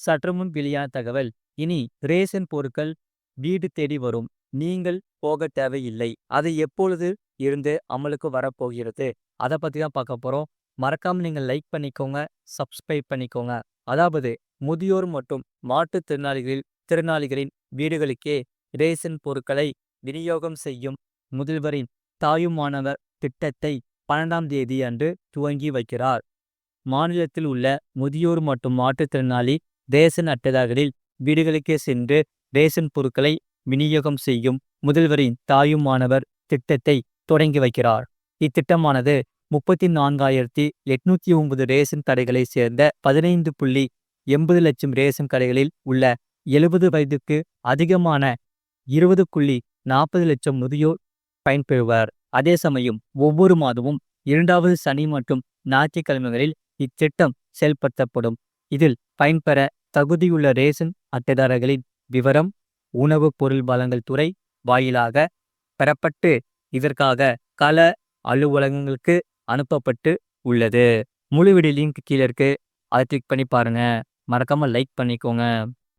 சற்று முன் வெளியான தகவல். இனி ரேஷன் பொருட்கள் வீடு தேடி வரும். நீங்கள் போக தேவையில்லை. அது எப்பொழுது இருந்து அமலுக்கு வரப்போகிறது? அதை பத்தி தான் பார்க்க போறோம். மறக்காம நீங்க லைக் பண்ணிக்கோங்க, சப்ஸ்கிரைப் பண்ணிக்கோங்க. அதாவது முதியோர் மற்றும் திறனாளிகளின் வீடுகளுக்கே ரேஷன் பொருட்களை விநியோகம் செய்யும் முதல்வரின் தாயுமானவர் திட்டத்தை 12ஆம் தேதி அன்று துவங்கி வைக்கிறார். மாநிலத்தில் உள்ள முதியோர் மற்றும் மாற்றுத்திறனாளி ரேஷன் அட்டைதாரர்களில் வீடுகளுக்கே சென்று ரேஷன் பொருட்களை விநியோகம் செய்யும் முதல்வரின் தாயுமானவர் திட்டத்தை தொடங்கி வைக்கிறார். இத்திட்டமானது 34,809 ரேஷன் கடைகளை சேர்ந்த 15.80 லட்சம் ரேஷன் கடைகளில் உள்ள 70 வயதுக்கு அதிகமான 20.40 லட்சம் முதியோர் பயன்பெறுவர். அதே சமயம் ஒவ்வொரு மாதமும் 2வது சனி மற்றும் ஞாயிற்றுக்கிழமைகளில் இத்திட்டம் செயல்படுத்தப்படும். இதில் பயன்பெற தகுதியுள்ள ரேஷன் அட்டைதாரர்களின் விவரம் உணவுப் பொருள் வழங்கல் துறை வாயிலாக பெறப்பட்டு இதற்காக கள அலுவலகங்களுக்கு அனுப்பப்பட்டு உள்ளது. முழு வீடியோ லிங்க் கீழே இருக்கு. அதை கிளிக் பண்ணி பாருங்க. மறக்காம லைக் பண்ணிக்கோங்க.